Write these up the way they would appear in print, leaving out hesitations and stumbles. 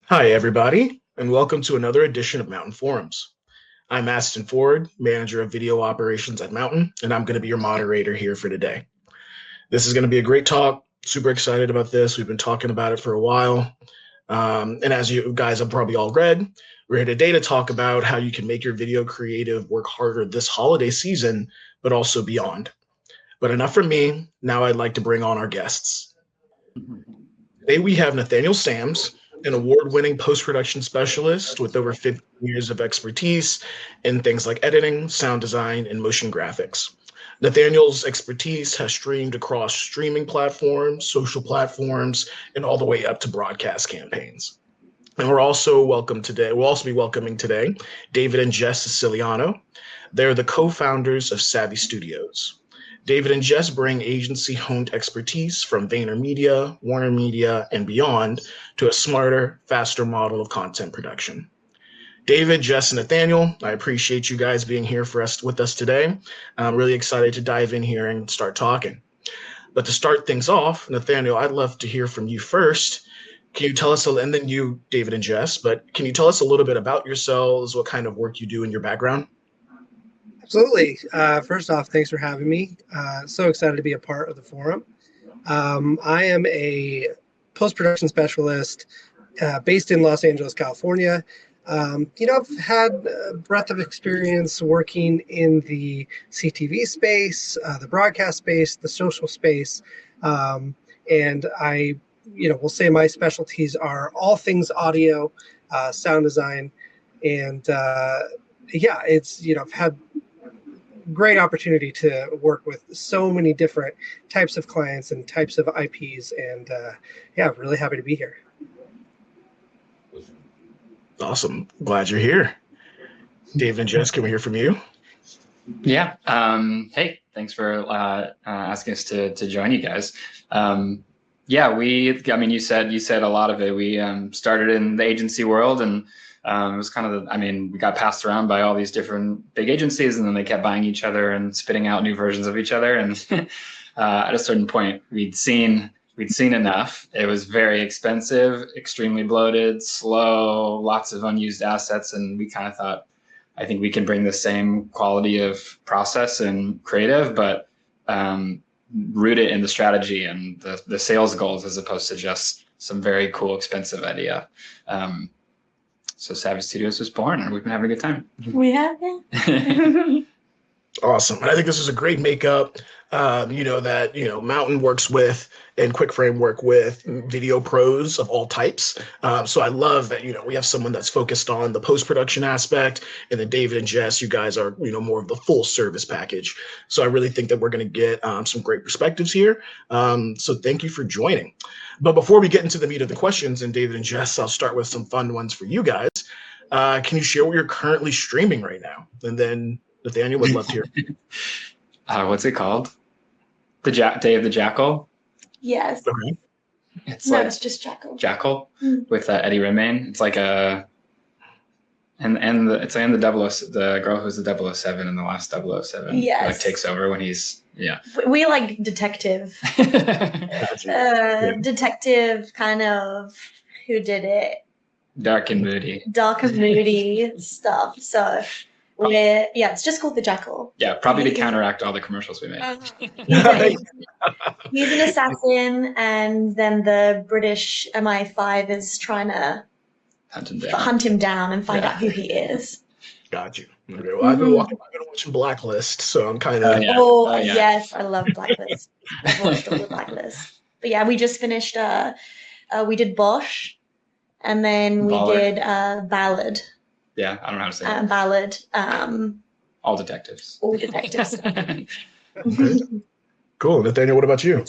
Hi, everybody, and welcome to another edition of Mountain Forums. I'm Aston Ford, Manager of Video Operations at Mountain, and I'm going to be your moderator here for today. This is going to be a great talk. Super excited about this. We've been talking about it for a while. And as you guys have probably all read, we're here today to talk about how you can make your video creative work harder this holiday season, but also beyond. But enough from me. Now I'd like to bring on our guests. Today we have Nathaniel Sams, an award-winning post-production specialist with over 15 years of expertise in things like editing, sound design, and motion graphics. Nathaniel's expertise has streamed across streaming platforms, social platforms, and all the way up to broadcast campaigns. And we'll also be welcoming today David and Jess Siciliano. They're the co-founders of Savvy Studios. David and Jess bring agency-honed expertise from VaynerMedia, Warner Media, and beyond to a smarter, faster model of content production. David, Jess, and Nathaniel, I appreciate you guys being here with us today. I'm really excited to dive in here and start talking. But to start things off, Nathaniel, I'd love to hear from you first. Can you tell us, and then you, David and Jess, but can you tell us a little bit about yourselves, what kind of work you do in your background? Absolutely. First off, thanks for having me. So excited to be a part of the forum. I am a post-production specialist based in Los Angeles, California. I've had a breadth of experience working in the CTV space, the broadcast space, the social space, and I, will say my specialties are all things audio, sound design, and I've had great opportunity to work with so many different types of clients and types of IPs, and really happy to be here. Awesome. Glad you're here. David and Jess, can we hear from you? Yeah. Hey, thanks for asking us to join you guys. You said a lot of it. We started in the agency world, and it was kind of we got passed around by all these different big agencies, and then they kept buying each other and spitting out new versions of each other. And at a certain point, we'd seen enough. It was very expensive, extremely bloated, slow, lots of unused assets. And we kind of thought, I think we can bring the same quality of process and creative, but root it in the strategy and the sales goals, as opposed to just some very cool, expensive idea. So Savvy Studios was born, and we've been having a good time. We have, yeah. Awesome. And I think this is a great makeup, Mountain works with and QuickFrame work with video pros of all types. So I love that, we have someone that's focused on the post-production aspect, and then David and Jess, you guys are, more of the full service package. So I really think that we're going to get some great perspectives here. So thank you for joining. But before we get into the meat of the questions, and David and Jess, I'll start with some fun ones for you guys. Can you share what you're currently streaming right now? And then Nathaniel would love to hear. What's it called? The Day of the Jackal? Yes. Okay. It's just Jackal. Jackal with Eddie Redmayne. It's like it's like in the girl who's the 007 in the last 007. Yes. Like takes over when he's We like detective. Detective kind of who did it. Dark and moody stuff. So it's just called the Jackal. Yeah, probably to counteract all the commercials we made. He's an assassin, and then the British MI5 is trying to hunt him down and find out who he is. Got you. Okay, well, I've been watching Blacklist, so I'm kind of. Yes, I love Blacklist. I've watched all the Blacklist. But yeah, we just finished. We did Bosch, and then we did Ballad. Yeah, I don't know how to say it. Ballad. All detectives. Okay. Cool. Nathaniel, what about you?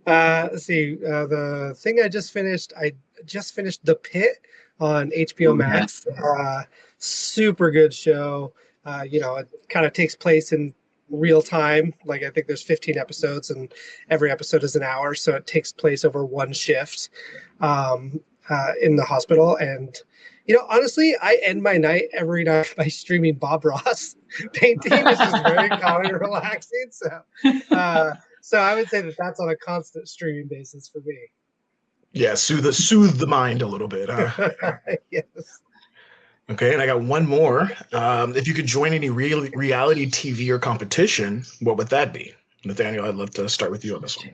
Let's see. The thing I just finished The Pit on HBO Max. Super good show. It kind of takes place in real time. Like, I think there's 15 episodes, and every episode is an hour, so it takes place over one shift in the hospital. And honestly, I end my night every night by streaming Bob Ross painting. It's just very calming and relaxing. So I would say that's on a constant streaming basis for me. Yeah, soothe the mind a little bit. Yes. Okay, and I got one more. If you could join any reality TV or competition, what would that be? Nathaniel, I'd love to start with you on this one.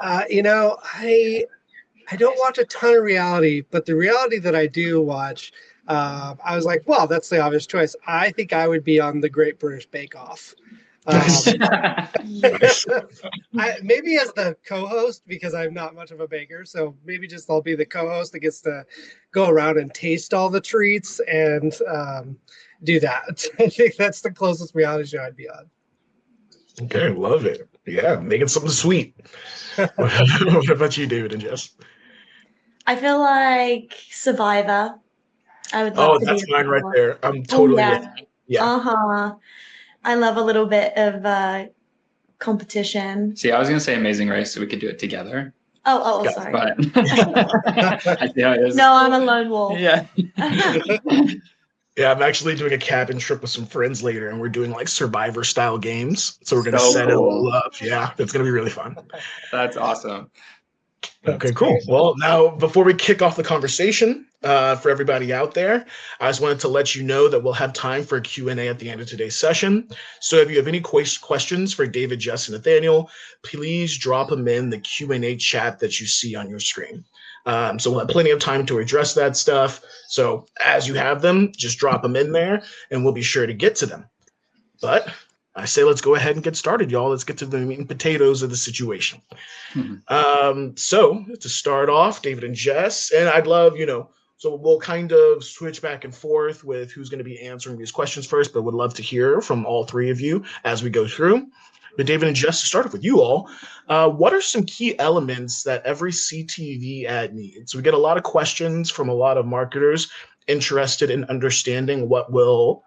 I don't watch a ton of reality, but the reality that I do watch, I was like, well, that's the obvious choice. I think I would be on the Great British Bake Off. Nice. Maybe as the co-host, because I'm not much of a baker, so maybe just I'll be the co-host that gets to go around and taste all the treats and do that. I think that's the closest reality show I'd be on. Okay, love it. Yeah, making something sweet. What about you, David and Jess? I feel like Survivor. I would Oh, love to be that's a mine right Survivor. there. I'm Oh totally yeah. with you. Yeah. Uh-huh. I love a little bit of competition. See, I was gonna say Amazing Race, so we could do it together. Oh, Yeah, sorry. But I see how it is. No, I'm a lone wolf. Yeah. Yeah, I'm actually doing a cabin trip with some friends later, and we're doing like Survivor style games. So we're gonna So set it all cool. up. Yeah, it's gonna be really fun. That's awesome. Okay, cool. Well, now before we kick off the conversation, for everybody out there, I just wanted to let you know that we'll have time for a Q&A at the end of today's session. So if you have any questions for David, Jess, and Nathaniel, please drop them in the Q&A chat that you see on your screen. So we'll have plenty of time to address that stuff. So as you have them, just drop them in there, and we'll be sure to get to them. But I say let's go ahead and get started, y'all. Let's get to the meat and potatoes of the situation. So to start off, David and Jess, and I'd love, so we'll kind of switch back and forth with who's going to be answering these questions first, but would love to hear from all three of you as we go through. But David and Jess, to start off with you all, what are some key elements that every CTV ad needs? We get a lot of questions from a lot of marketers interested in understanding what will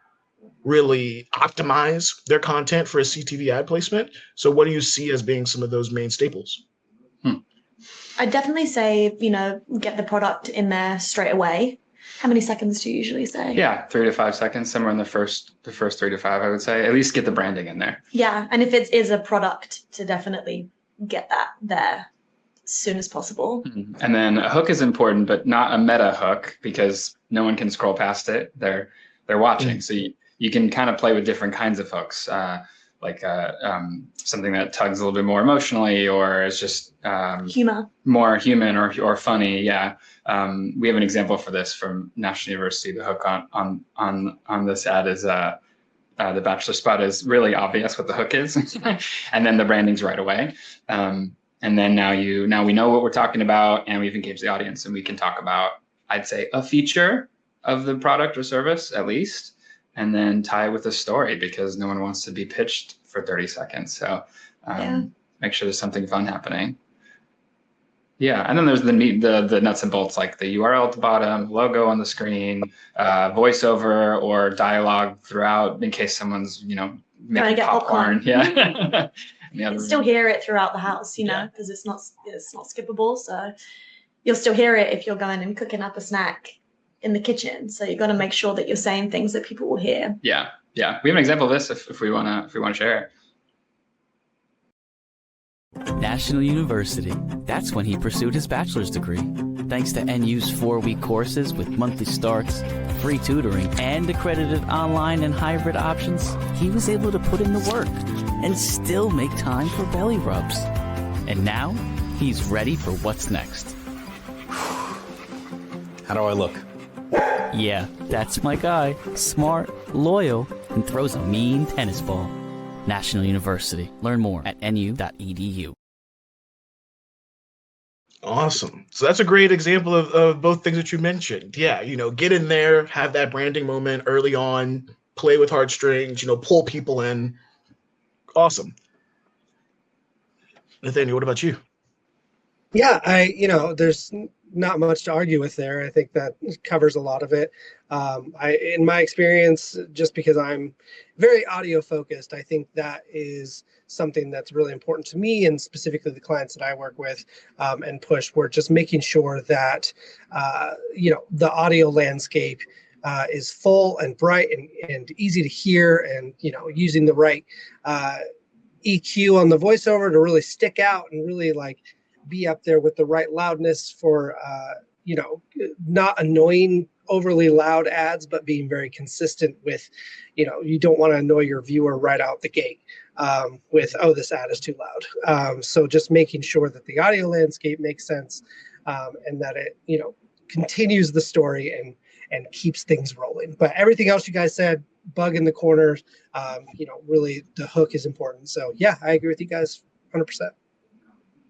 really optimize their content for a CTV ad placement. So what do you see as being some of those main staples? I'd definitely say, get the product in there straight away. How many seconds do you usually say? Yeah, 3 to 5 seconds, somewhere in the first 3 to 5, I would say. At least get the branding in there. Yeah, and if it is a product, to definitely get that there as soon as possible. And then a hook is important, but not a meta hook, because no one can scroll past it. They're watching. So you can kind of play with different kinds of hooks, like something that tugs a little bit more emotionally, or is just Humor. More human or funny. Yeah. We have an example for this from National University. The hook on this ad is the bachelor spot is really obvious what the hook is, and then the branding's right away. And then now we know what we're talking about, and we've engaged the audience, and we can talk about, I'd say, a feature of the product or service at least, and then tie it with a story, because no one wants to be pitched for 30 seconds. So make sure there's something fun happening. Yeah, and then there's the nuts and bolts, like the URL at the bottom, logo on the screen, voiceover or dialogue throughout, in case someone's making popcorn. Yeah, you can still hear it throughout the house, because it's not skippable. So you'll still hear it if you're going and cooking up a snack in the kitchen. So you've got to make sure that you're saying things that people will hear. Yeah. We have an example of this if we want to share it. National University. That's when he pursued his bachelor's degree. Thanks to NU's 4-week courses with monthly starts, free tutoring, and accredited online and hybrid options, he was able to put in the work and still make time for belly rubs. And now, he's ready for what's next. How do I look? Yeah, that's my guy. Smart, loyal, and throws a mean tennis ball. National University. Learn more at nu.edu. Awesome. So that's a great example of both things that you mentioned. Yeah, get in there, have that branding moment early on, play with heartstrings, pull people in. Awesome. Nathaniel, what about you? Yeah, there's not much to argue with there. I think that covers a lot of it. In my experience, just because I'm very audio focused, I think that is something that's really important to me, and specifically the clients that I work with and push. We're just making sure that the audio landscape is full and bright and easy to hear, and using the right EQ on the voiceover to really stick out and really be up there with the right loudness for, not annoying overly loud ads, but being very consistent with, you don't want to annoy your viewer right out the gate with, oh, this ad is too loud. So just making sure that the audio landscape makes sense and that it, continues the story and keeps things rolling. But everything else you guys said, bug in the corners, really the hook is important. So yeah, I agree with you guys 100%.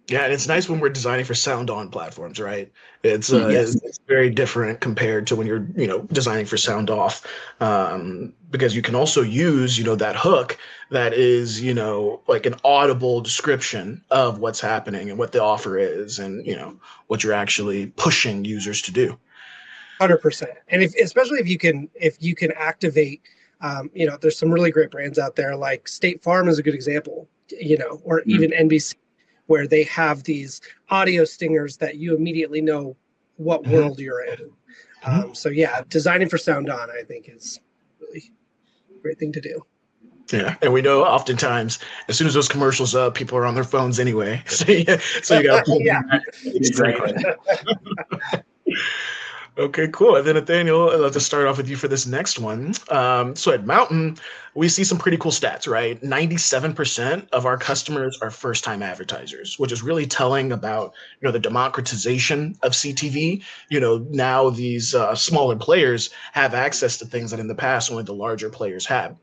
Yeah, and it's nice when we're designing for sound on platforms, right? It's very different compared to when you're designing for sound off, because you can also use that hook that is like an audible description of what's happening and what the offer is, and what you're actually pushing users to do. 100%. And especially if you can activate, there's some really great brands out there, like State Farm is a good example, or even NBC, where they have these audio stingers that you immediately know what world you're in. So yeah, designing for sound on, I think, is really a great thing to do. Yeah, and we know oftentimes as soon as those commercials up, people are on their phones anyway. So you got yeah, exactly. Okay, cool. And then Nathaniel, I'd love to start off with you for this next one. So at Mountain, we see some pretty cool stats, right? 97% of our customers are first-time advertisers, which is really telling about the democratization of CTV. Now these smaller players have access to things that in the past only the larger players had.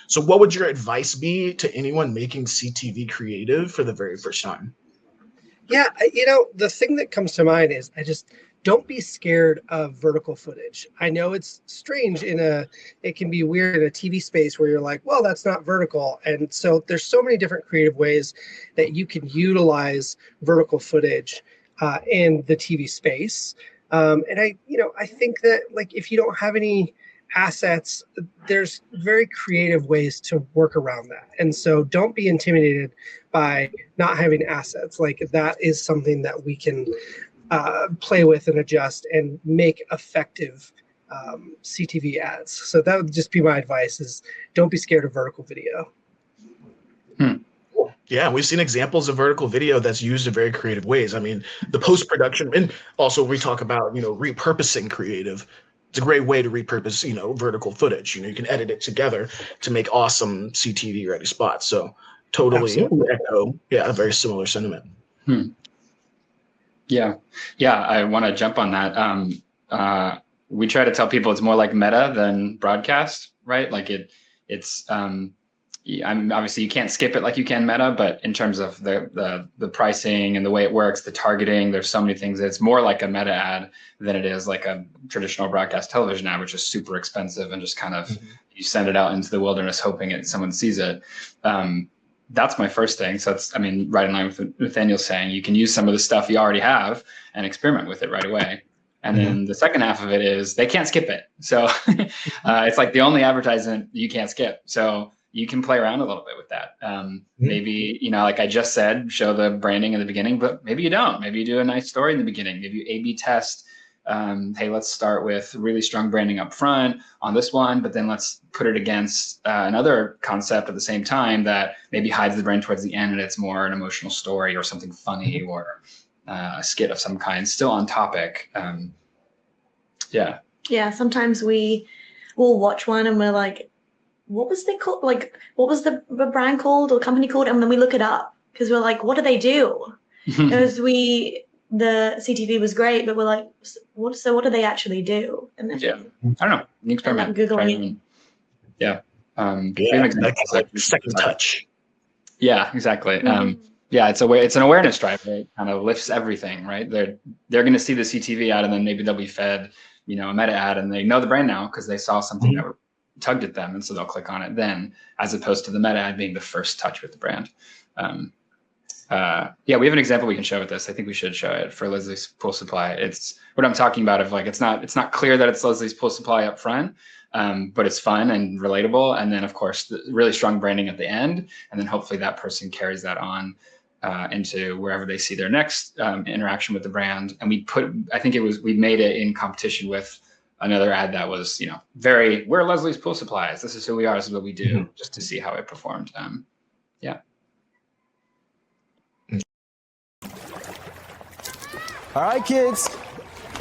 So what would your advice be to anyone making CTV creative for the very first time? Yeah, the thing that comes to mind is don't be scared of vertical footage. I know it's strange it can be weird in a TV space where you're like, well, that's not vertical. And so there's so many different creative ways that you can utilize vertical footage in the TV space. And I think that like, if you don't have any assets, there's very creative ways to work around that. And so don't be intimidated by not having assets. Like that is something that we can play with and adjust and make effective CTV ads. So that would just be my advice, is don't be scared of vertical video. Yeah, we've seen examples of vertical video that's used in very creative ways. I mean, the post-production, and also we talk about, repurposing creative. It's a great way to repurpose, vertical footage. You can edit it together to make awesome CTV ready spots. So totally echo, a very similar sentiment. Yeah, I want to jump on that. We try to tell people it's more like meta than broadcast, right? Like it's obviously you can't skip it like you can meta, but in terms of the pricing and the way it works, the targeting, there's so many things. It's more like a meta ad than it is like a traditional broadcast television ad, which is super expensive and just kind of you send it out into the wilderness hoping someone sees it. That's my first thing. So it's, right in line with what Nathaniel's saying, you can use some of the stuff you already have and experiment with it right away. And then the second half of it is they can't skip it. So it's like the only advertisement you can't skip. So you can play around a little bit with that. Maybe, like I just said, show the branding in the beginning, but maybe you don't. Maybe you do a nice story in the beginning. Maybe you A/B test. Hey, let's start with really strong branding up front on this one, but then let's put it against another concept at the same time that maybe hides the brand towards the end, and it's more an emotional story or something funny or a skit of some kind, still on topic. Yeah, sometimes we will watch one and we're like, what was they called? Like, what was the brand called or company called? And then we look it up because we're like, what do they do? Because the CTV was great, but we're like, what do they actually do? And then I don't know. You experiment. Googling. That's like second touch. Yeah, exactly. It's an awareness drive. It kind of lifts everything, right? They're going to see the CTV ad, and then maybe they'll be fed, a meta ad, and they know the brand now because they saw something that tugged at them, and so they'll click on it then, as opposed to the meta ad being the first touch with the brand. We have an example we can show with this. I think we should show it for Leslie's Pool Supply. It's what I'm talking about of like, it's not clear that it's Leslie's Pool Supply up front, but it's fun and relatable. And then of course, the really strong branding at the end. And then hopefully that person carries that on into wherever they see their next interaction with the brand. And we made it in competition with another ad that was, we're Leslie's Pool Supplies. This is who we are. This is what we do, just to see how it performed. All right, kids,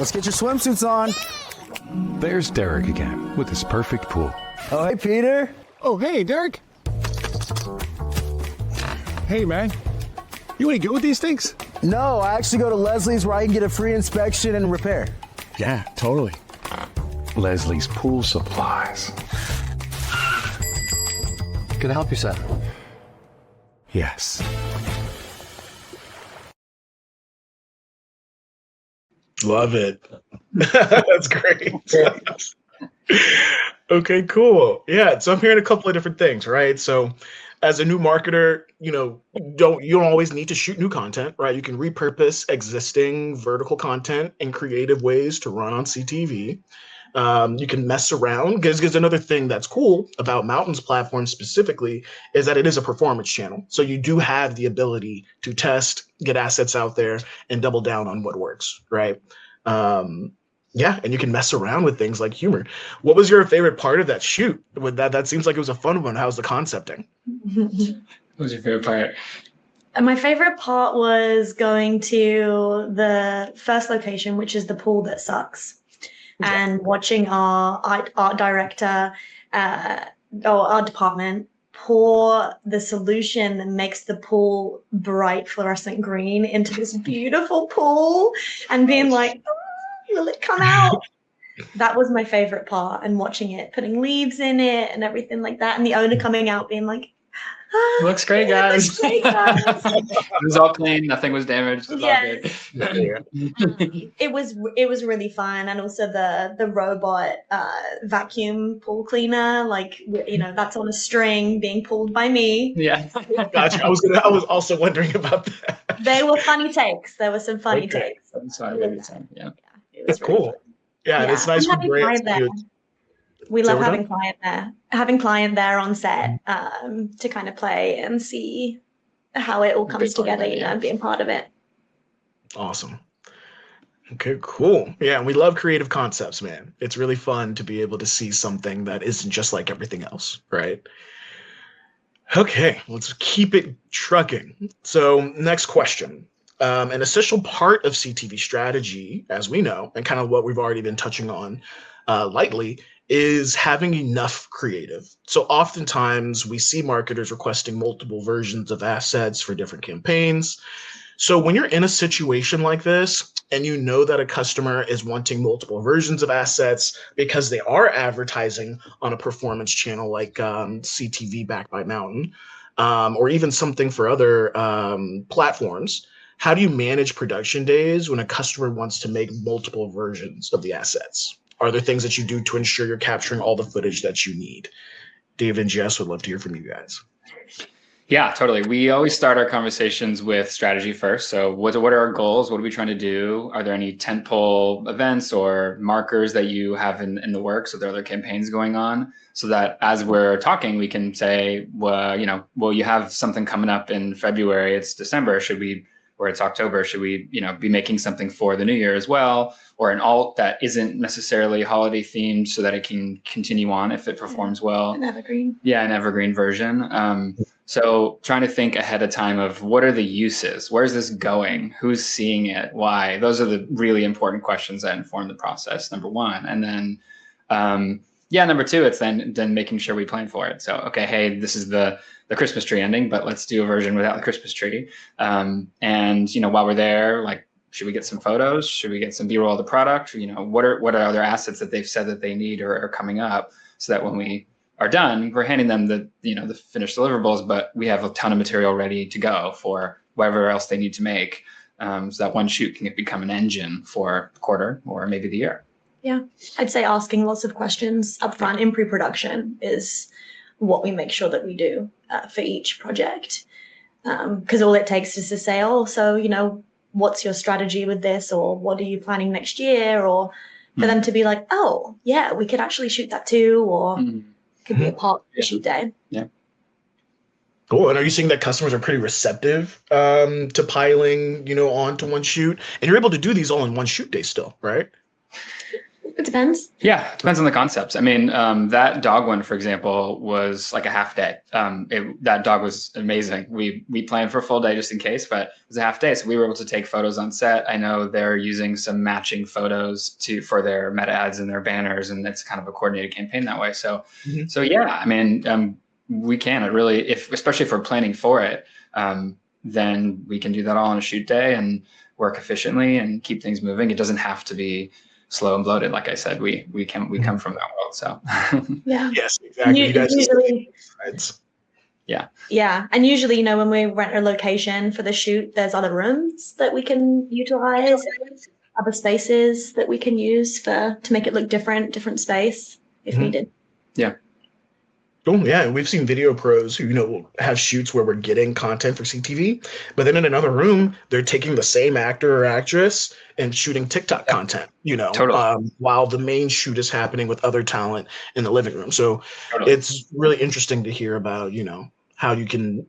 let's get your swimsuits on. There's Derek again with his perfect pool. Oh, hey, Peter. Oh, hey, Derek. Hey, man. You any good with these things? No, I actually go to Leslie's where I can get a free inspection and repair. Yeah, totally. Leslie's Pool Supplies. Can I help you, sir? Yes. Love it. That's great. Okay, cool. Yeah, so I'm hearing a couple of different things, right? So as a new marketer, you don't always need to shoot new content, right? You can repurpose existing vertical content in creative ways to run on CTV. You can mess around because another thing that's cool about Mountain's platform specifically is that it is a performance channel. So you do have the ability to test, get assets out there, and double down on what works, right? Yeah, and you can mess around with things like humor. What was your favorite part of that shoot? With that seems like it was a fun one. How's the concepting? What was your favorite part? And my favorite part was going to the first location, which is the pool that sucks, and watching our art director or our department pour the solution that makes the pool bright fluorescent green into this beautiful pool and being like, oh, will it come out? That was my favorite part, and watching it, putting leaves in it and everything like that, and the owner coming out being like, Looks great, guys. Looks great, guys. It was all clean. Nothing was damaged. It was all good. It was really fun, and also the robot vacuum pool cleaner, like that's on a string being pulled by me. Yeah. Gotcha. I was also wondering about that. They were funny takes. There were some funny takes. Sorry, yeah. That's cool. Yeah, and it's nice for brands to We love having client there on set to kind of play and see how it all comes together, and being part of it. Awesome. Okay, cool. Yeah, and we love creative concepts, man. It's really fun to be able to see something that isn't just like everything else, right? Okay, let's keep it trucking. So next question. An essential part of CTV strategy, as we know, and kind of what we've already been touching on lightly, is having enough creative. So oftentimes we see marketers requesting multiple versions of assets for different campaigns. So when you're in a situation like this and you know that a customer is wanting multiple versions of assets because they are advertising on a performance channel like CTV backed by Mountain, or even something for other platforms, how do you manage production days when a customer wants to make multiple versions of the assets? Are there things that you do to ensure you're capturing all the footage that you need? Dave and Jess would love to hear from you guys. Yeah, totally. We always start our conversations with strategy first. So what are our goals? What are we trying to do? Are there any tentpole events or markers that you have in the works? Are there other campaigns going on? So that as we're talking, we can say, well, you have something coming up in February, it's December. Or it's October, should we, be making something for the new year as well, or an alt that isn't necessarily holiday themed so that it can continue on if it performs well. An evergreen. Yeah, an evergreen version. So trying to think ahead of time of what are the uses? Where's this going? Who's seeing it? Why? Those are the really important questions that inform the process, number one. And then, number two, it's then making sure we plan for it. So, okay, hey, this is the Christmas tree ending, but let's do a version without the Christmas tree. And while we're there, like, should we get some photos? Should we get some B-roll of the product? What are other assets that they've said that they need or are coming up, so that when we are done, we're handing them the finished deliverables, but we have a ton of material ready to go for whatever else they need to make. So that one shoot can become an engine for the quarter or maybe the year. Yeah, I'd say asking lots of questions upfront in pre-production is what we make sure that we do for each project. Because all it takes is to say, what's your strategy with this? Or what are you planning next year? Or for them to be like, oh, yeah, we could actually shoot that too. Or could be a part of the shoot day. Yeah. Cool. And are you seeing that customers are pretty receptive to piling, onto one shoot? And you're able to do these all in one shoot day still, right? It depends. Yeah, it depends on the concepts. I mean, that dog one, for example, was like a half day. That dog was amazing. We planned for a full day just in case, but it was a half day. So we were able to take photos on set. I know they're using some matching photos for their meta ads and their banners, and it's kind of a coordinated campaign that way. So, so yeah, I mean, we can. It really, especially if we're planning for it, then we can do that all on a shoot day and work efficiently and keep things moving. It doesn't have to be slow and bloated. Like I said, we come from that world. So yeah. Yes, exactly. You guys usually, yeah. And usually, you know, when we rent a location for the shoot, there's other rooms that we can utilize, other spaces that we can use to make it look different space if needed. Yeah. Cool. Yeah, and we've seen video pros who, will have shoots where we're getting content for CTV, but then in another room, they're taking the same actor or actress and shooting TikTok content, Totally. while the main shoot is happening with other talent in the living room. So it's really interesting to hear about, how you can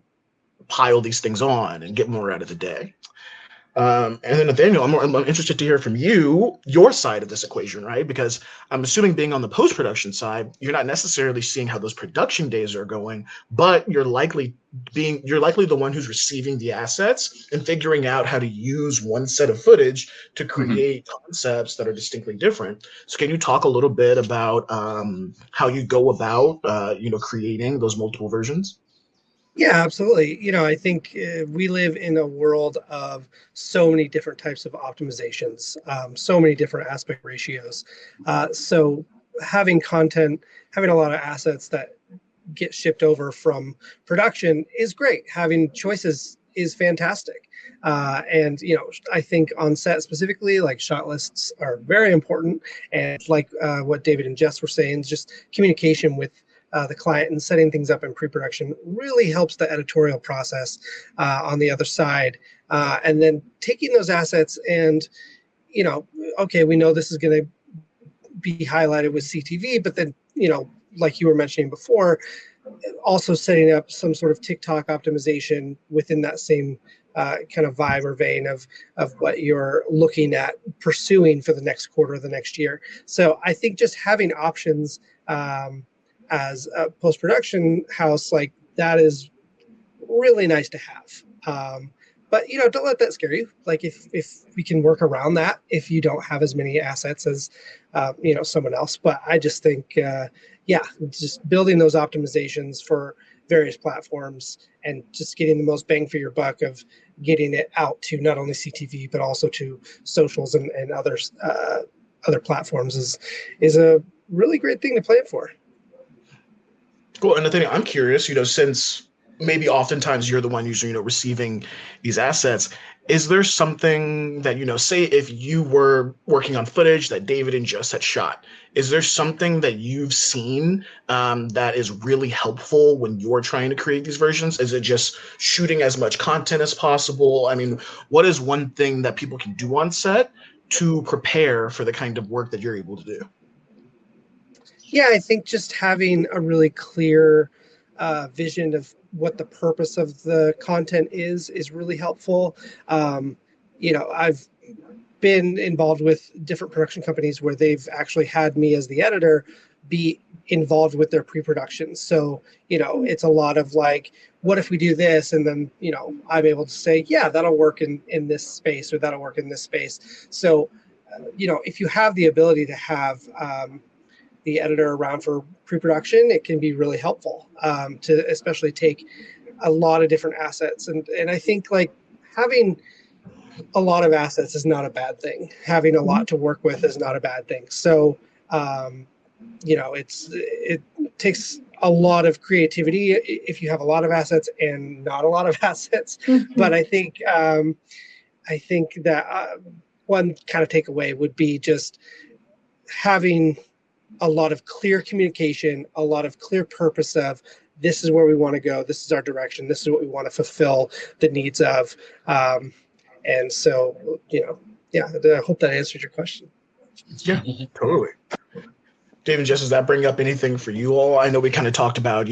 pile these things on and get more out of the day. And then Nathaniel, I'm interested to hear from you, your side of this equation, right? Because I'm assuming being on the post-production side, you're not necessarily seeing how those production days are going, but you're likely the one who's receiving the assets and figuring out how to use one set of footage to create concepts that are distinctly different. So can you talk a little bit about how you go about, creating those multiple versions? Yeah, absolutely. I think we live in a world of so many different types of optimizations, so many different aspect ratios. So having a lot of assets that get shipped over from production is great. Having choices is fantastic. And I think on set specifically, like shot lists are very important. And like what David and Jess were saying, just communication with the client and setting things up in pre-production really helps the editorial process on the other side. And then taking those assets and, okay, we know this is going to be highlighted with CTV, but then, like you were mentioning before, also setting up some sort of TikTok optimization within that same kind of vibe or vein of what you're looking at pursuing for the next quarter of the next year. So I think just having options as a post-production house, like that is really nice to have. But don't let that scare you. Like if we can work around that, if you don't have as many assets as someone else. But I just think just building those optimizations for various platforms and just getting the most bang for your buck of getting it out to not only CTV but also to socials and other platforms is a really great thing to plan for. Cool. And Nathaniel, I'm curious, since maybe oftentimes you're the one usually, receiving these assets, is there something that, say if you were working on footage that David and Jess had shot, is there something that you've seen that is really helpful when you're trying to create these versions? Is it just shooting as much content as possible? I mean, what is one thing that people can do on set to prepare for the kind of work that you're able to do? Yeah, I think just having a really clear vision of what the purpose of the content is really helpful. I've been involved with different production companies where they've actually had me as the editor be involved with their pre-production. So, it's a lot of like, what if we do this? And then, I'm able to say, yeah, that'll work in this space or that'll work in this space. So, if you have the ability to have the editor around for pre-production, it can be really helpful to especially take a lot of different assets. And I think like having a lot of assets is not a bad thing. Having a lot to work with is not a bad thing. So, it takes a lot of creativity if you have a lot of assets and not a lot of assets. But I think that one kind of takeaway would be just having a lot of clear communication, a lot of clear purpose of this is where we want to go. This is our direction. This is what we want to fulfill the needs of. And so, I hope that answered your question. Yeah, totally. David, Jess, does that bring up anything for you all? I know we kind of talked about,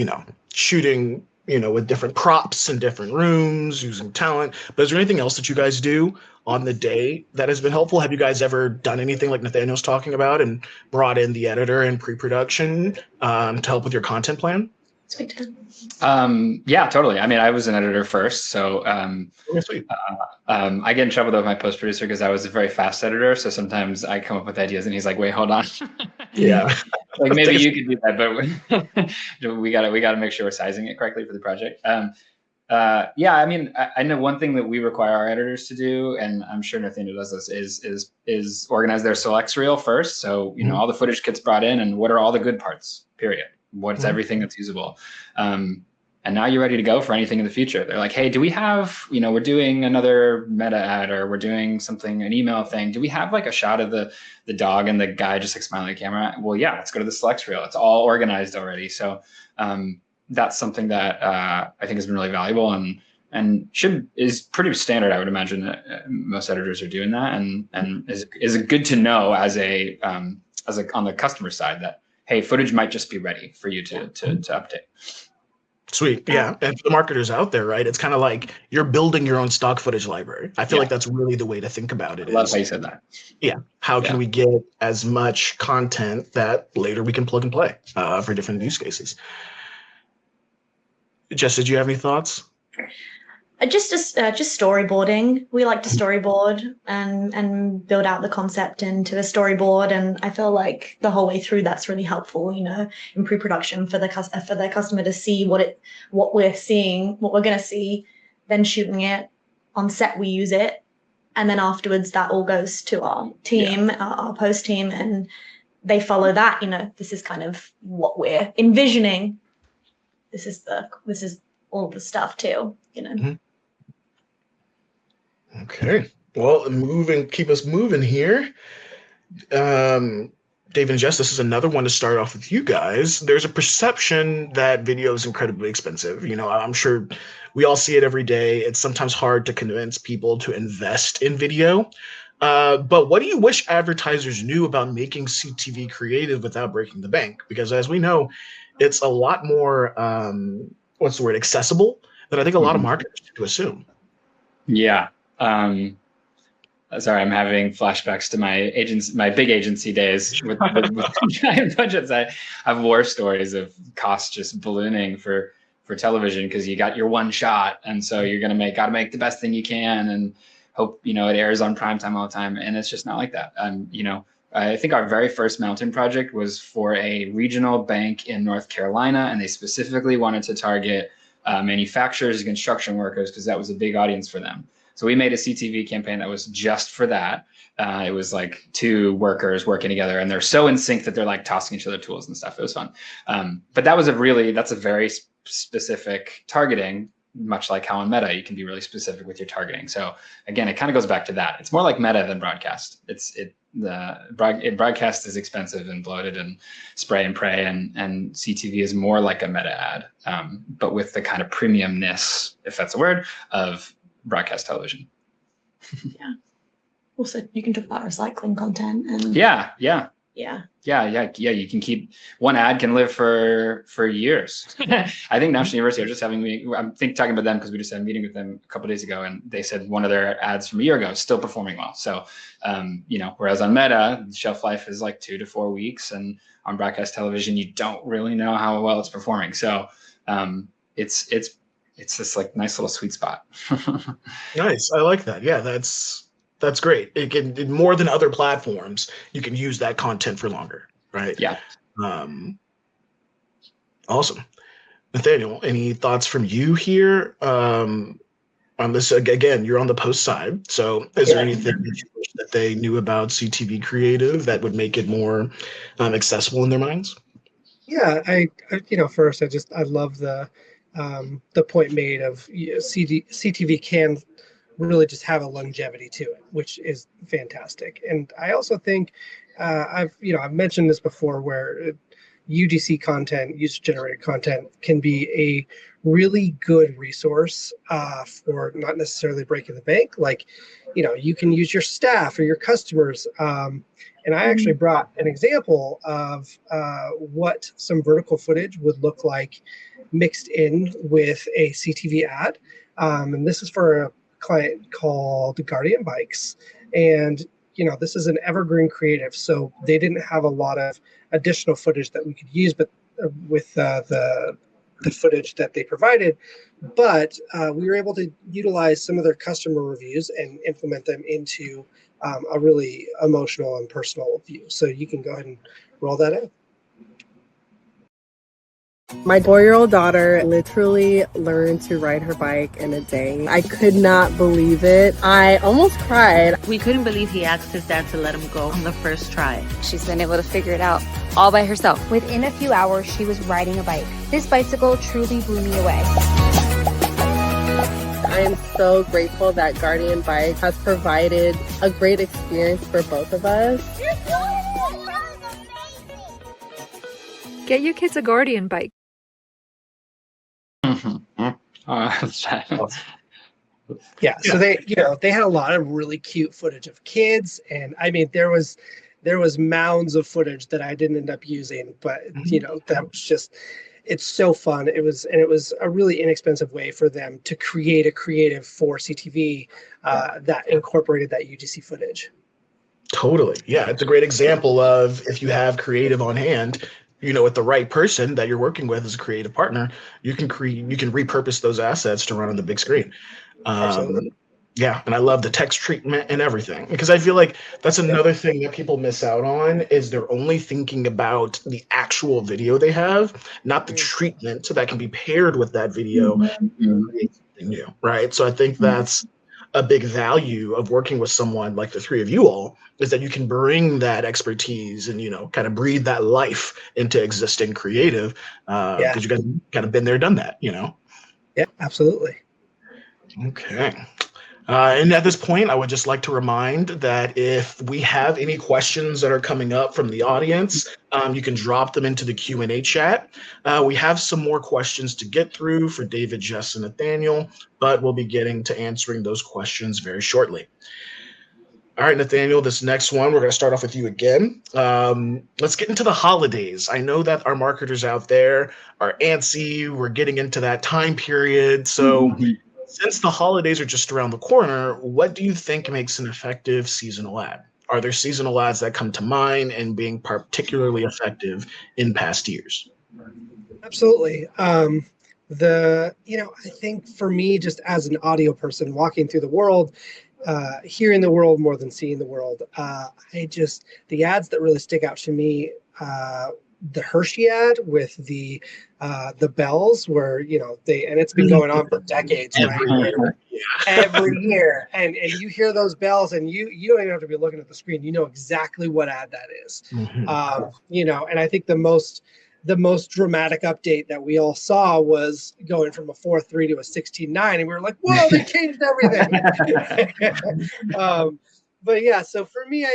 shooting with different props and different rooms, using talent. But is there anything else that you guys do on the day that has been helpful? Have you guys ever done anything like Nathaniel's talking about and brought in the editor in pre-production to help with your content plan? Speak to him. Yeah, totally. I mean, I was an editor first, so Sweet. I get in trouble though with my post producer because I was a very fast editor. So sometimes I come up with ideas and he's like, "Wait, hold on." Yeah. Like maybe you could do that, but we gotta make sure we're sizing it correctly for the project. Yeah, I mean, I know one thing that we require our editors to do, and I'm sure Nathaniel does this, is organize their selects reel first. So all the footage gets brought in, and what are all the good parts? Period. What's everything that's usable? And now you're ready to go for anything in the future. They're like, hey, do we have, we're doing another meta ad, or we're doing something, an email thing. Do we have like a shot of the dog and the guy just like smiling at the camera? Well, yeah, let's go to the selects reel. It's all organized already. So that's something that I think has been really valuable and is pretty standard. I would imagine that most editors are doing that, and is good to know as a on the customer side that, hey, footage might just be ready for you to update. Sweet. Yeah. And for the marketers out there, right, it's kind of like you're building your own stock footage library. I feel like that's really the way to think about it. I love how you said that. Yeah. How can we get as much content that later we can plug and play for different use cases? Jess, did you have any thoughts? Just storyboarding. We like to storyboard and build out the concept into a storyboard, and I feel like the whole way through that's really helpful, in pre-production for the customer to see what we're seeing, what we're gonna see, then shooting it on set. We use it, and then afterwards that all goes to our team, our post team, and they follow that. This is kind of what we're envisioning. This is all the stuff too. Mm-hmm. Okay. Well, keep us moving here. Dave and Jess, this is another one to start off with you guys. There's a perception that video is incredibly expensive. I'm sure we all see it every day. It's sometimes hard to convince people to invest in video. But what do you wish advertisers knew about making CTV creative without breaking the bank? Because as we know, it's a lot more, accessible than I think a lot of marketers do assume. Yeah. Sorry, I'm having flashbacks to my big agency days with giant budgets. I have war stories of costs just ballooning for television because you got your one shot, and so you're gotta make the best thing you can and hope it airs on primetime all the time, and it's just not like that. I think our very first mountain project was for a regional bank in North Carolina, and they specifically wanted to target manufacturers and construction workers because that was a big audience for them. So we made a CTV campaign that was just for that. It was like two workers working together, and they're so in sync that they're like tossing each other tools and stuff. It was fun. But that's a very specific targeting, much like how on Meta, you can be really specific with your targeting. So again, it kind of goes back to that. It's more like Meta than broadcast. Broadcast is expensive and bloated and spray and pray, and CTV is more like a Meta ad, but with the kind of premiumness, if that's a word, of broadcast television. Yeah. Also, you can talk about recycling content and yeah. You can keep one ad can live for years. I think National University are just talking about them because we just had a meeting with them a couple of days ago, and they said one of their ads from a year ago is still performing well. So, whereas on Meta, shelf life is like 2 to 4 weeks, and on broadcast television, you don't really know how well it's performing. So, it's this like nice little sweet spot. Nice. I like that. Yeah, that's great. It can, more than other platforms, you can use that content for longer, right? Yeah. Awesome. Nathaniel, any thoughts from you here on this? Again, you're on the post side. So is there anything that you wish that they knew about CTV creative that would make it more accessible in their minds? Yeah, I first, I love the point made of CTV can really just have a longevity to it, which is fantastic. And I also think I've mentioned this before, where UGC content, user generated content, can be a really good resource for not necessarily breaking the bank. Like, you can use your staff or your customers. And I actually brought an example of what some vertical footage would look like mixed in with a CTV ad. And this is for a client called Guardian Bikes. And, this is an evergreen creative. So they didn't have a lot of additional footage that we could use, but with the footage that they provided. But we were able to utilize some of their customer reviews and implement them into a really emotional and personal view. So you can go ahead and roll that in. My 4-year-old daughter literally learned to ride her bike in a day. I could not believe it. I almost cried. We couldn't believe he asked his dad to let him go on the first try. She's been able to figure it out all by herself. Within a few hours, she was riding a bike. This bicycle truly blew me away. I am so grateful that Guardian Bike has provided a great experience for both of us. Get your kids a Guardian Bike. Yeah, so they had a lot of really cute footage of kids, and I mean there was mounds of footage that I didn't end up using, but that was just, it's so fun. It was a really inexpensive way for them to create a creative for CTV that incorporated that UGC footage. Totally. Yeah, it's a great example of if you have creative on hand, with the right person that you're working with as a creative partner, you can repurpose those assets to run on the big screen. Absolutely. Yeah, and I love the text treatment and everything, because I feel like that's another thing that people miss out on is they're only thinking about the actual video they have, not the treatment that can be paired with that video to create something new, right? So I think that's a big value of working with someone like the three of you all, is that you can bring that expertise and kind of breathe that life into existing creative, because you guys kind of been there, done that. Yeah, absolutely. Okay. And at this point, I would just like to remind that if we have any questions that are coming up from the audience, you can drop them into the Q&A chat. We have some more questions to get through for David, Jess, and Nathaniel, but we'll be getting to answering those questions very shortly. All right, Nathaniel, this next one, we're going to start off with you again. Let's get into the holidays. I know that our marketers out there are antsy. We're getting into that time period. So since the holidays are just around the corner, what do you think makes an effective seasonal ad? Are there seasonal ads that come to mind and being particularly effective in past years? Absolutely. I think for me, just as an audio person walking through the world, hearing the world more than seeing the world, the ads that really stick out to me, the Hershey ad with the bells, where and it's been going on for decades, every year, and you hear those bells, and you don't even have to be looking at the screen, you know exactly what ad that is. And I think the most dramatic update that we all saw was going from a 4.3 to a 16.9, and we were like, whoa, they changed everything. But yeah, so for me, I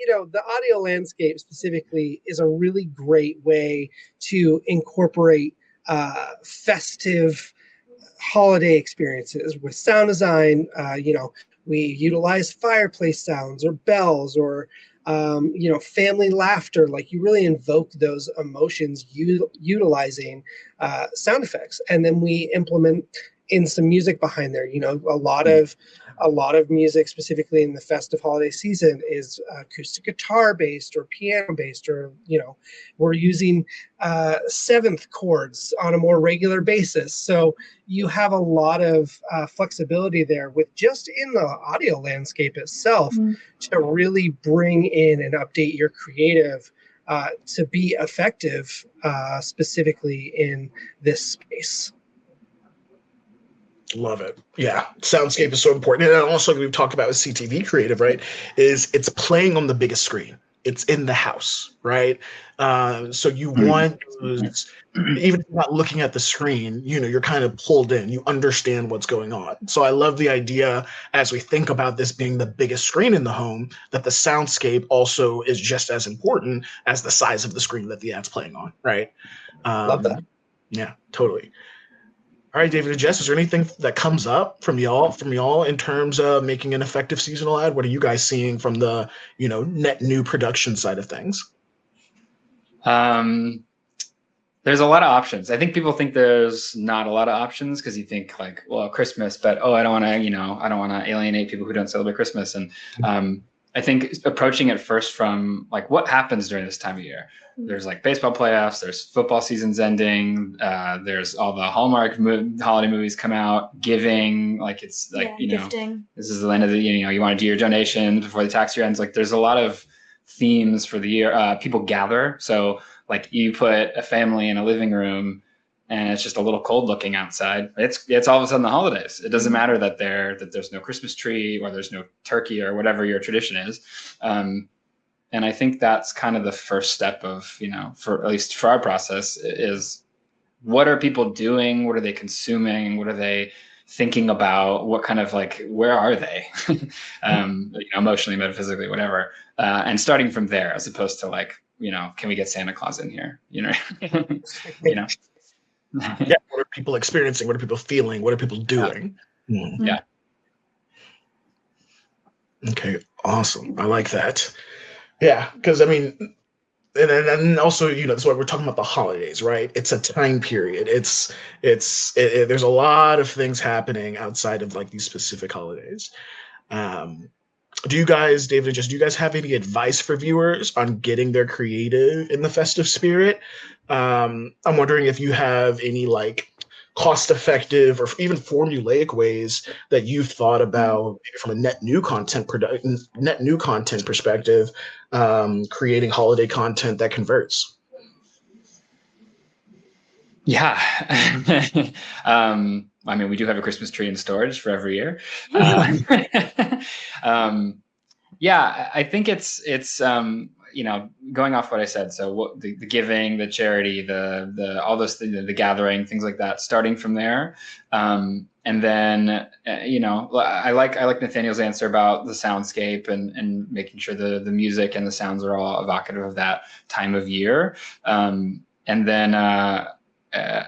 the audio landscape specifically is a really great way to incorporate festive holiday experiences with sound design. We utilize fireplace sounds or bells or family laughter. Like, you really invoke those emotions utilizing sound effects, and then we implement in some music behind there. A lot of music, specifically in the festive holiday season, is acoustic guitar based or piano based, or we're using seventh chords on a more regular basis. So you have a lot of flexibility there with just in the audio landscape itself to really bring in and update your creative to be effective, specifically in this space. Love it. Yeah. Soundscape is so important. And also, we've talked about with CTV creative, right, is it's playing on the biggest screen. It's in the house, right? So you want those, even if you're not looking at the screen, you're kind of pulled in. You understand what's going on. So I love the idea, as we think about this being the biggest screen in the home, that the soundscape also is just as important as the size of the screen that the ad's playing on, right? Love that. Yeah, totally. All right, David and Jess, is there anything that comes up from y'all in terms of making an effective seasonal ad? What are you guys seeing from the, net new production side of things? There's a lot of options. I think people think there's not a lot of options because you think like, well, Christmas, but I don't want to, I don't want to alienate people who don't celebrate Christmas. And I think approaching it first from like what happens during this time of year. There's like baseball playoffs, there's football seasons ending, there's all the Hallmark holiday movies come out, giving, like it's like, gifting. This is the end of the, you want to do your donation before the tax year ends. Like there's a lot of themes for the year. People gather. So like you put a family in a living room and it's just a little cold looking outside. It's all of a sudden the holidays. It doesn't matter that there's no Christmas tree or there's no turkey or whatever your tradition is. And I think that's kind of the first step of, for at least for our process is what are people doing? What are they consuming? What are they thinking about? What kind of like, where are they? Emotionally, metaphysically, whatever. And starting from there, as opposed to like, can we get Santa Claus in here? Yeah, what are people experiencing? What are people feeling? What are people doing? Yeah. Okay, awesome. I like that. Yeah, because I mean, and also, that's why we're talking about the holidays, right? It's a time period. There's a lot of things happening outside of like these specific holidays. Do you guys, David and Jess, do you guys have any advice for viewers on getting their creative in the festive spirit? I'm wondering if you have any like cost-effective or even formulaic ways that you've thought about from a net new content perspective, creating holiday content that converts. Yeah. I mean, we do have a Christmas tree in storage for every year. Yeah, I think it's going off what I said. So what the giving, the charity, the all those things, the gathering, things like that, starting from there. And then, I like Nathaniel's answer about the soundscape and making sure the music and the sounds are all evocative of that time of year. And then,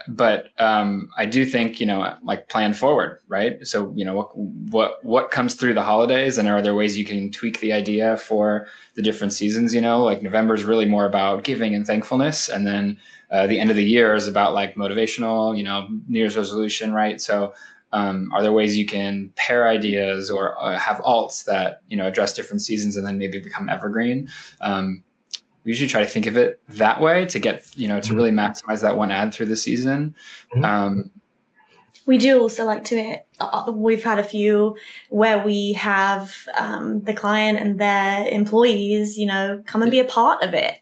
but I do think, like plan forward, right? So, what comes through the holidays, and are there ways you can tweak the idea for the different seasons? Like November is really more about giving and thankfulness. And then the end of the year is about like motivational, New Year's resolution, right? So are there ways you can pair ideas or have alts that, address different seasons and then maybe become evergreen? We usually try to think of it that way to get, to really maximize that one ad through the season. We do also like to, we've had a few where we have the client and their employees, come and be a part of it.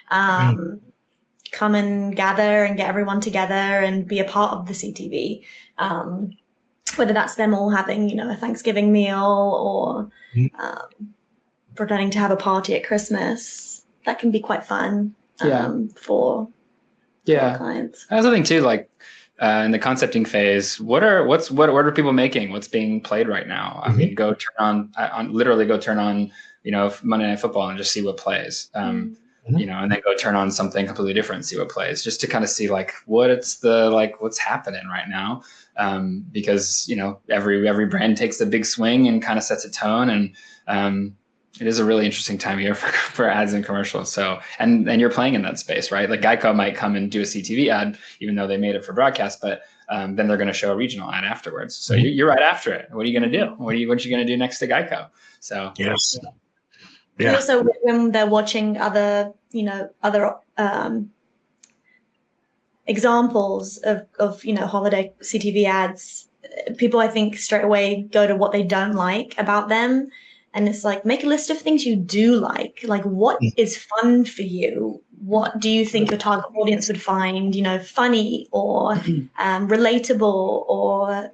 Come and gather and get everyone together and be a part of the CTV. Whether that's them all having, a Thanksgiving meal or pretending to have a party at Christmas. That can be quite fun for clients. That's the thing too, like in the concepting phase, what are people making? What's being played right now? I mean, go turn on, Monday Night Football and just see what plays. And then go turn on something completely different, see what plays, just to kind of see like what's happening right now. Because, every brand takes the big swing and kind of sets a tone, and it is a really interesting time of year for ads and commercials. So, and you're playing in that space, right? Like Geico might come and do a CTV ad, even though they made it for broadcast, but then they're going to show a regional ad afterwards. So you're right after it. What are you going to do? What are you going to do next to Geico? So yes. Yeah. Also, when they're watching other examples of holiday CTV ads, people I think straight away go to what they don't like about them. And it's like, make a list of things you do like what is fun for you? What do you think your target audience would find, funny or relatable or,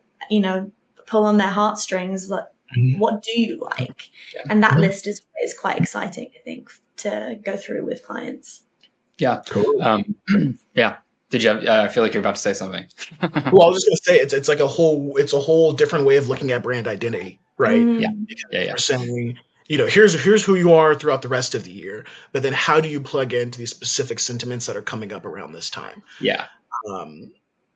pull on their heartstrings? What do you like? And that list is quite exciting, I think, to go through with clients. Yeah. Cool. Yeah. Did you have, I feel like you're about to say something. Well, I was just going to say, it's like a whole different way of looking at brand identity. Right. Yeah. We're saying, here's who you are throughout the rest of the year, but then how do you plug into these specific sentiments that are coming up around this time? Yeah. And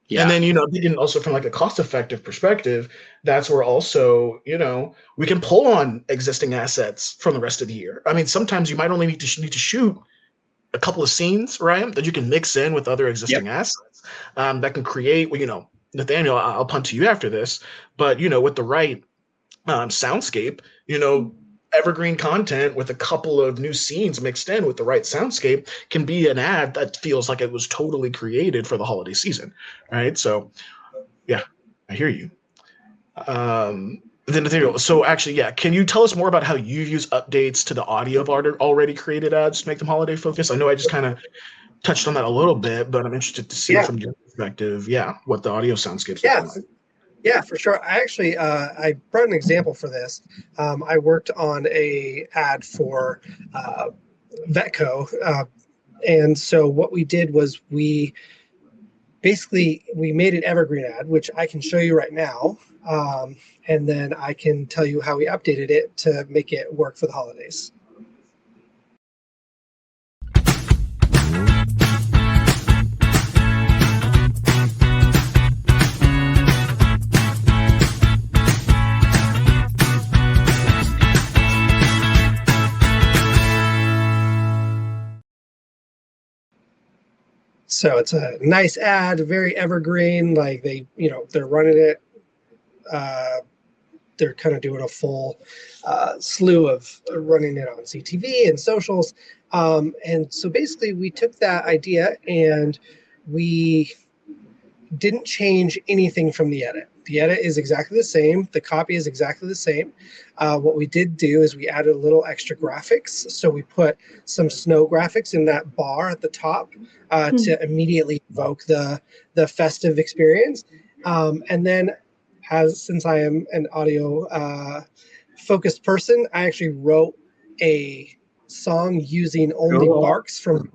then, thinking also from like a cost-effective perspective, that's where also, we can pull on existing assets from the rest of the year. I mean, sometimes you might only need to shoot a couple of scenes, right, that you can mix in with other existing assets that can create, well, Nathaniel, I'll punt to you after this, but, with the right soundscape, evergreen content with a couple of new scenes mixed in with the right soundscape can be an ad that feels like it was totally created for the holiday season, right? So, yeah, I hear you. Then Nathaniel, so actually, yeah, can you tell us more about how you use updates to the audio of already created ads to make them holiday focused? I know I just kind of touched on that a little bit, but I'm interested to see from your perspective, what the audio soundscapes look like. Yeah, for sure. I actually I brought an example for this. I worked on a ad for Vetco, and so what we did was we made an evergreen ad, which I can show you right now, and then I can tell you how we updated it to make it work for the holidays. So it's a nice ad, very evergreen. Like they're running it. They're kind of doing a full slew of running it on CTV and socials. And so basically we took that idea and we didn't change anything from the edit. The edit is exactly the same. The copy is exactly the same. What we did do is we added a little extra graphics. So we put some snow graphics in that bar at the top to immediately evoke the festive experience. And then since I am an audio focused person, I actually wrote a song using only barks from.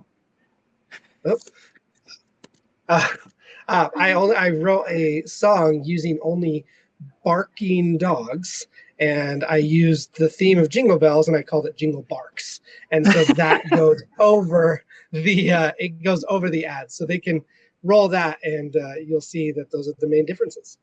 I wrote a song using only barking dogs, and I used the theme of Jingle Bells, and I called it Jingle Barks. And so that goes over the ad, so they can roll that, and you'll see that those are the main differences.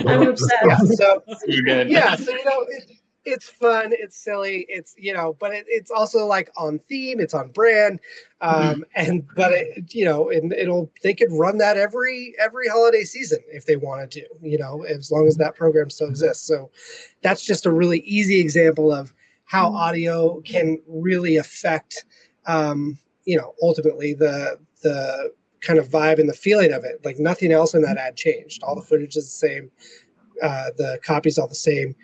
I'm obsessed. So good. Yeah, so it's fun, it's silly, it's but it's also like on theme, it's on brand, and they could run that every holiday season if they wanted to, as long as that program still exists. So that's just a really easy example of how audio can really affect, ultimately the kind of vibe and the feeling of it. Like nothing else in that ad changed. All the footage is the same. The copy's all the same.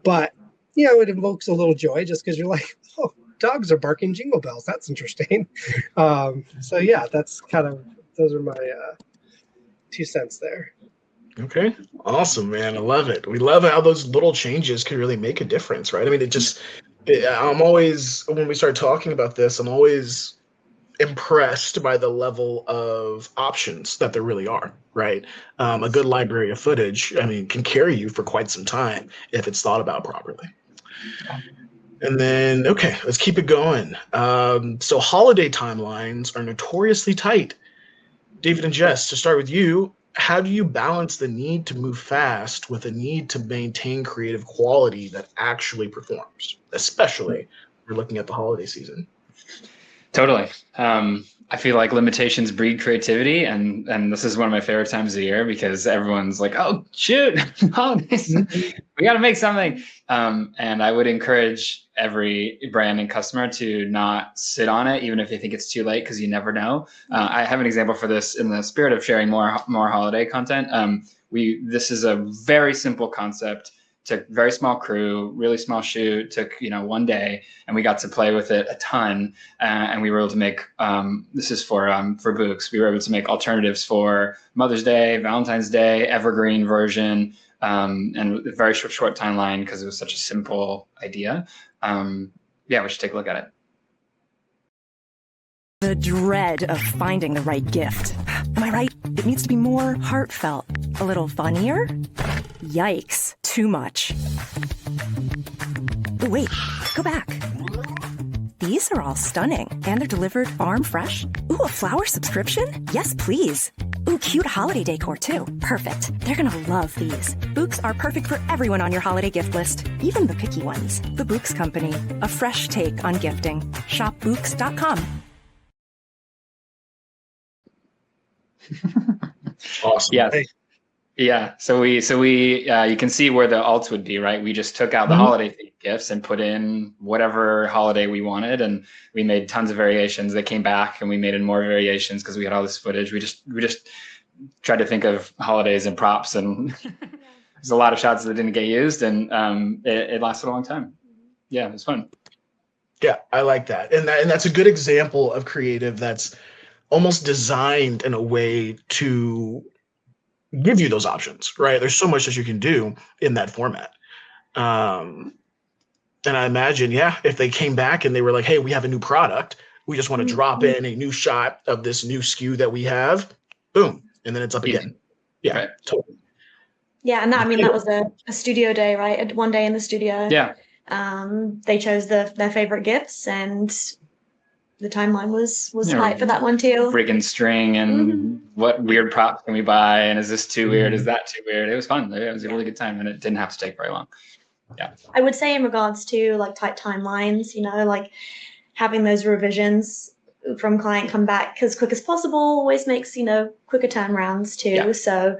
But, it invokes a little joy just because you're like, oh, dogs are barking Jingle Bells. That's interesting. So yeah, that's those are my 2 cents there. Okay. Awesome, man. I love it. We love how those little changes can really make a difference, right? I mean, I'm always, when we start talking about this, I'm always impressed by the level of options that there really are, right? A good library of footage, can carry you for quite some time if it's thought about properly. And then, okay, let's keep it going. So holiday timelines are notoriously tight. David and Jess, to start with you, how do you balance the need to move fast with the need to maintain creative quality that actually performs, especially if we're looking at the holiday season? Totally. I feel like limitations breed creativity, and this is one of my favorite times of the year because everyone's like, oh, shoot, holidays, we got to make something. And I would encourage every brand and customer to not sit on it, even if they think it's too late, because you never know. I have an example for this in the spirit of sharing more holiday content. This is a very simple concept. Took very small crew, really small shoot, took 1 day, and we got to play with it a ton. And we were able to make, this is for books, we were able to make alternatives for Mother's Day, Valentine's Day, evergreen version, and a very short timeline because it was such a simple idea. We should take a look at it. The dread of finding the right gift. Am I right? It needs to be more heartfelt, a little funnier. Yikes, too much. Oh, wait, go back. These are all stunning, and they're delivered farm fresh. Ooh, a flower subscription? Yes, please. Ooh, cute holiday decor too. Perfect. They're gonna love these. Books are perfect for everyone on your holiday gift list, even the picky ones. The Books Company, a fresh take on gifting. Shop Books.com. Awesome. Yeah. Yeah. So we you can see where the alts would be, right? We just took out the holiday themed gifts and put in whatever holiday we wanted, and we made tons of variations. They came back and we made in more variations because we had all this footage. We just tried to think of holidays and props, and there's a lot of shots that didn't get used, and it lasted a long time. Yeah, it was fun. Yeah, I like that. And that's a good example of creative that's almost designed in a way to give you those options, right? There's so much that you can do in that format. And I imagine, yeah, if they came back and they were like, hey, we have a new product, we just want to drop in a new shot of this new SKU that we have, boom, and then it's up again. Yeah, right. Totally. Yeah, and that was a studio day, right? One day in the studio. Yeah. They chose their favorite gifts, and the timeline was tight for that one too. Friggin' string and what weird props can we buy? And is this too weird? Is that too weird? It was fun. It was a really good time, and it didn't have to take very long. Yeah. I would say in regards to like tight timelines, like having those revisions from client come back as quick as possible always makes, quicker turnarounds too. Yeah. So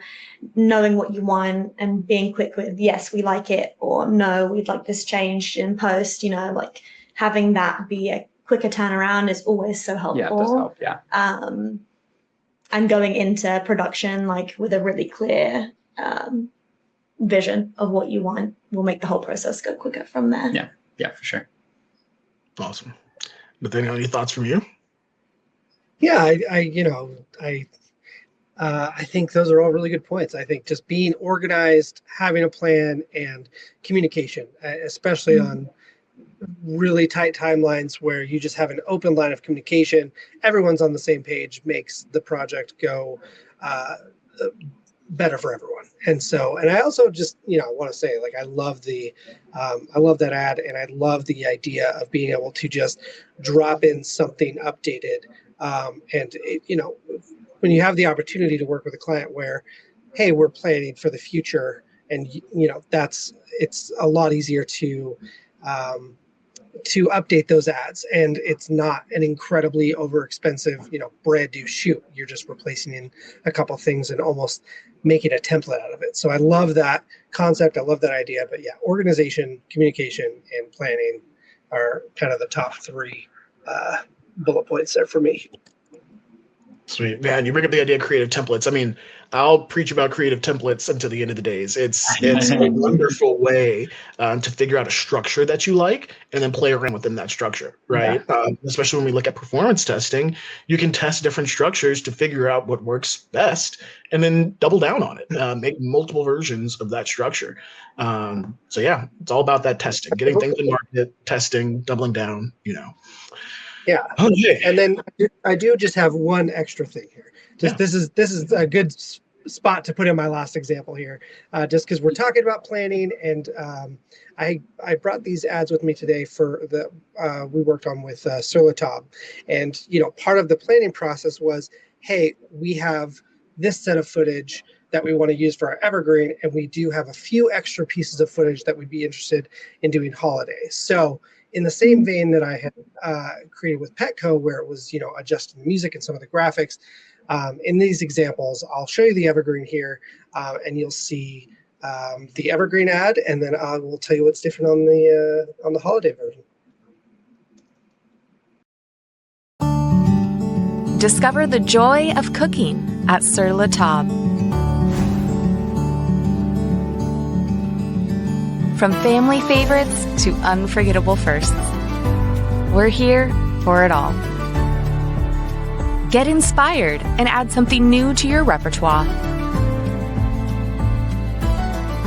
knowing what you want and being quick with, yes, we like it, or no, we'd like this changed in post, like having that be a quicker turnaround is always so helpful. Yeah, it does help, yeah. And going into production like with a really clear vision of what you want will make the whole process go quicker from there. Yeah, for sure. Awesome. Nathaniel, any thoughts from you? Yeah, I think those are all really good points. I think just being organized, having a plan, and communication, especially on really tight timelines where you just have an open line of communication, everyone's on the same page, makes the project go better for everyone. And I also just, want to say, like, I love that ad, and I love the idea of being able to just drop in something updated. When you have the opportunity to work with a client where, hey, we're planning for the future, and it's a lot easier to update those ads, and it's not an incredibly overexpensive, brand new shoot. You're just replacing in a couple things and almost making a template out of it. So I love that concept. I love that idea. But yeah, organization, communication, and planning are kind of the top three bullet points there for me. Sweet, man. You bring up the idea of creative templates. I mean, I'll preach about creative templates until the end of the days. It's a wonderful way to figure out a structure that you like and then play around within that structure, right? Yeah. Especially when we look at performance testing, you can test different structures to figure out what works best and then double down on it, make multiple versions of that structure. So yeah, it's all about that testing, getting things in market, testing, doubling down, Yeah. Okay. And then I do just have one extra thing here. This is a good spot to put in my last example here, just because we're talking about planning, and I brought these ads with me today for we worked on with Sur La Table, and part of the planning process was, hey, we have this set of footage that we want to use for our evergreen, and we do have a few extra pieces of footage that we'd be interested in doing holiday. So in the same vein that I had created with Petco, where it was, adjusting the music and some of the graphics, in these examples, I'll show you the evergreen here, and you'll see the evergreen ad, and then I will tell you what's different on the holiday version. Discover the joy of cooking at Sur La Table. From family favorites to unforgettable firsts, we're here for it all. Get inspired and add something new to your repertoire.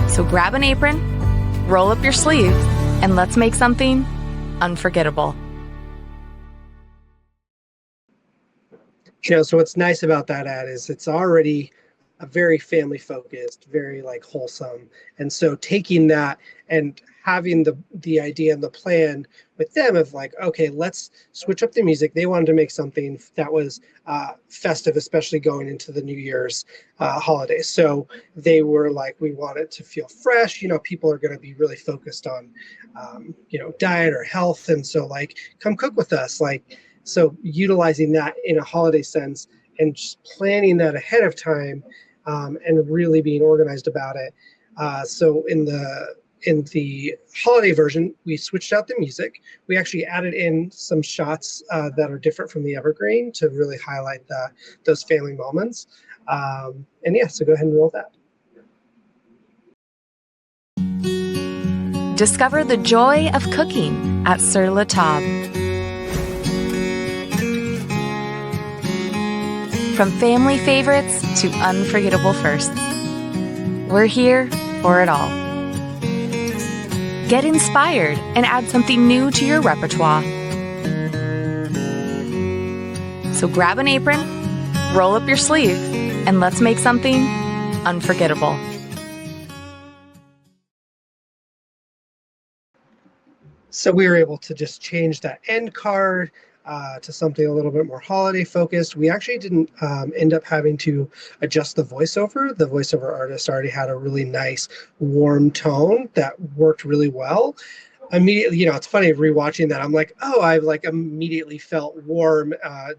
So grab an apron, roll up your sleeves, and let's make something unforgettable. So what's nice about that ad is it's already a very family focused, very wholesome. And so taking that and having the idea and the plan with them of like, okay, let's switch up the music. They wanted to make something that was festive, especially going into the New Year's holidays. So they were like, we want it to feel fresh. People are going to be really focused on, diet or health. And so like, come cook with us. Like, so utilizing that in a holiday sense and just planning that ahead of time and really being organized about it. So in the holiday version, we switched out the music. We actually added in some shots that are different from the evergreen to really highlight those family moments. And yeah, so go ahead and roll that. Discover the joy of cooking at Sur La Table. From family favorites to unforgettable firsts, we're here for it all. Get inspired and add something new to your repertoire. So grab an apron, roll up your sleeves, and let's make something unforgettable. So we were able to just change that end card to something a little bit more holiday focused. We actually didn't end up having to adjust the voiceover. The voiceover artist already had a really nice warm tone that worked really well. Immediately, it's funny rewatching that. I'm like, oh, I've like immediately felt warm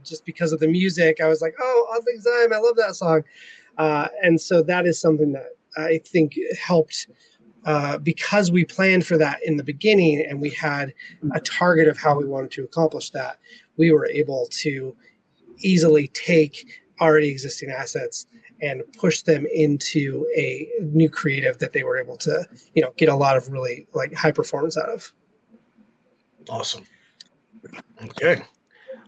just because of the music. I was like, oh, All Things Time, I love that song. And so that is something that I think helped because we planned for that in the beginning and we had a target of how we wanted to accomplish that. We were able to easily take already existing assets and push them into a new creative that they were able to, get a lot of really like high performance out of. Awesome. Okay.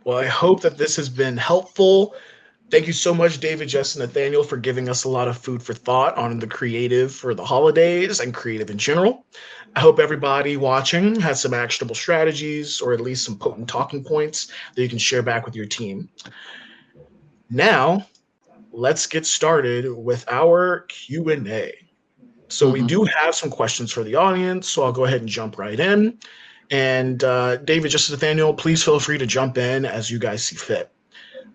Well, I hope that this has been helpful. Thank you so much, David, Jess, and Nathaniel, for giving us a lot of food for thought on the creative for the holidays and creative in general. I hope everybody watching has some actionable strategies or at least some potent talking points that you can share back with your team. Now, let's get started with our Q&A. So we do have some questions for the audience, so I'll go ahead and jump right in. And David, Jess, and Nathaniel, please feel free to jump in as you guys see fit.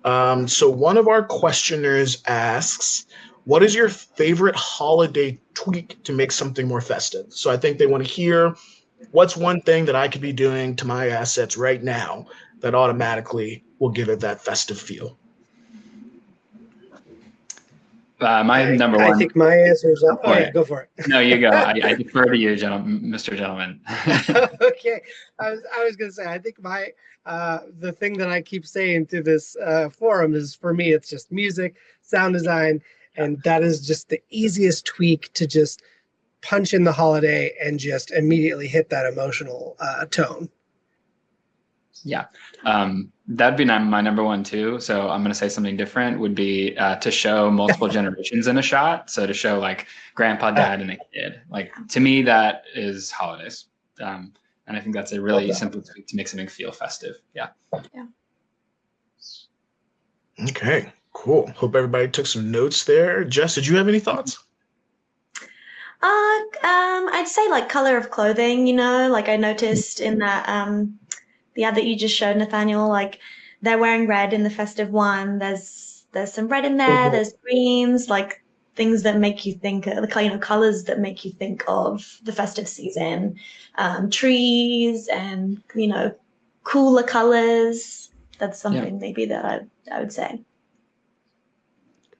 So one of our questioners asks, what is your favorite holiday tweak to make something more festive? So I think they want to hear, what's one thing that I could be doing to my assets right now that automatically will give it that festive feel? Number one. I think my answer is, go for it. No, you go. I defer to you, Mr. Gentleman. Okay. I was going to say, I think the thing that I keep saying through this forum is, for me, it's just music, sound design, and that is just the easiest tweak to just punch in the holiday and just immediately hit that emotional tone. Yeah, that'd be my number one too. So I'm going to say something different would be to show multiple generations in a shot. So to show like grandpa, dad, and a kid. Like to me, that is holidays. And I think that's a really simple tweak to make something feel festive. Yeah. Yeah. Okay, cool. Hope everybody took some notes there. Jess, did you have any thoughts? I'd say like color of clothing, like I noticed in that the ad that you just showed, Nathaniel, like they're wearing red in the festive one. There's some red in there. There's greens, like things that make you think, the kind of colors that make you think of the festive season, trees and, cooler colors. That's something maybe that I would say.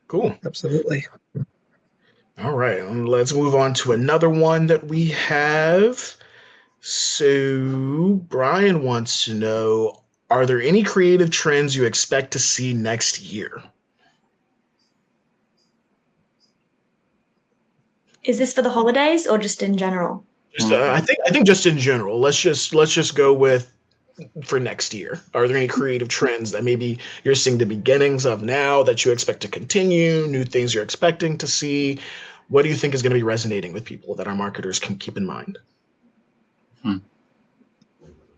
Cool. Absolutely. All right, let's move on to another one that we have. So Brian wants to know, are there any creative trends you expect to see next year? Is this for the holidays or just in general? I think just in general. Let's just go with for next year. Are there any creative trends that maybe you're seeing the beginnings of now that you expect to continue, new things you're expecting to see? What do you think is going to be resonating with people that our marketers can keep in mind?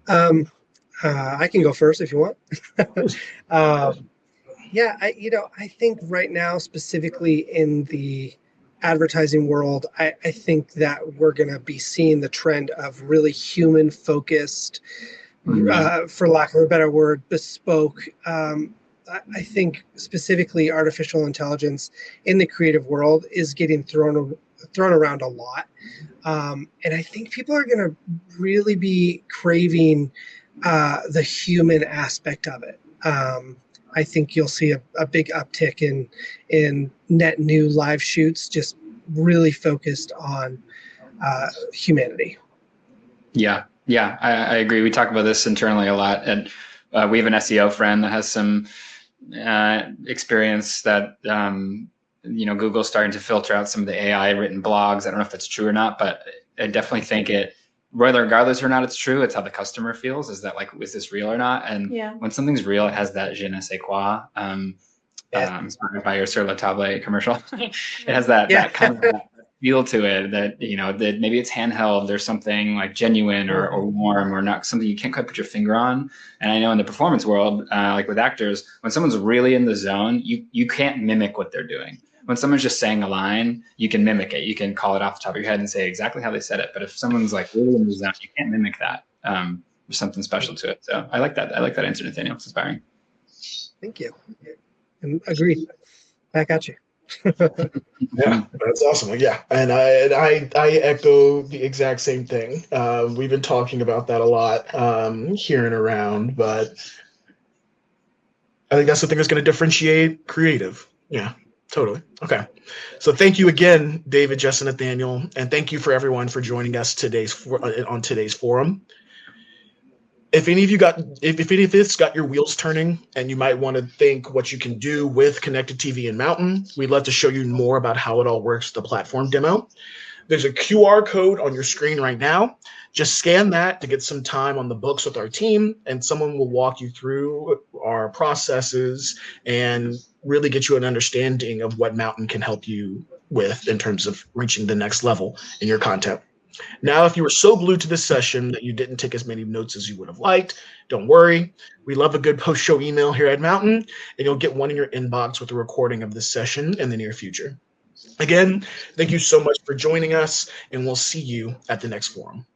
I can go first if you want. I think right now, specifically in the advertising world, I think that we're going to be seeing the trend of really human focused, for lack of a better word, bespoke. I think specifically artificial intelligence in the creative world is getting thrown around a lot. And I think people are going to really be craving the human aspect of it. I think you'll see a big uptick in net new live shoots, just really focused on humanity. Yeah, I agree. We talk about this internally a lot, and we have an SEO friend that has some experience that Google's starting to filter out some of the AI written blogs. I don't know if that's true or not, but I definitely think regardless or not it's true, it's how the customer feels. Is that like, is this real or not? And when something's real, it has that je ne sais quoi. Inspired by your Sur La Table commercial. It has that kind of feel to it that, that maybe it's handheld, there's something like genuine or warm or not, something you can't quite put your finger on. And I know in the performance world, like with actors, when someone's really in the zone, you can't mimic what they're doing. When someone's just saying a line, you can mimic it. You can call it off the top of your head and say exactly how they said it. But if someone's like really in the zone, you can't mimic that. There's something special to it. So I like that. I like that answer, Nathaniel. It's inspiring. Thank you. And agreed. Back at you. Yeah, that's awesome. Yeah, and I echo the exact same thing. We've been talking about that a lot here and around, but I think that's the thing that's going to differentiate creative. Yeah, totally. Okay, so thank you again, David, Jess, and Nathaniel, and thank you for everyone for joining us on today's forum. If any of it's got your wheels turning and you might want to think what you can do with connected TV and Mountain, we'd love to show you more about how it all works, the platform demo. There's a QR code on your screen right now. Just scan that to get some time on the books with our team, and someone will walk you through our processes and really get you an understanding of what Mountain can help you with in terms of reaching the next level in your content. Now, if you were so glued to this session that you didn't take as many notes as you would have liked, don't worry. We love a good post-show email here at Mountain, and you'll get one in your inbox with a recording of this session in the near future. Again, thank you so much for joining us, and we'll see you at the next forum.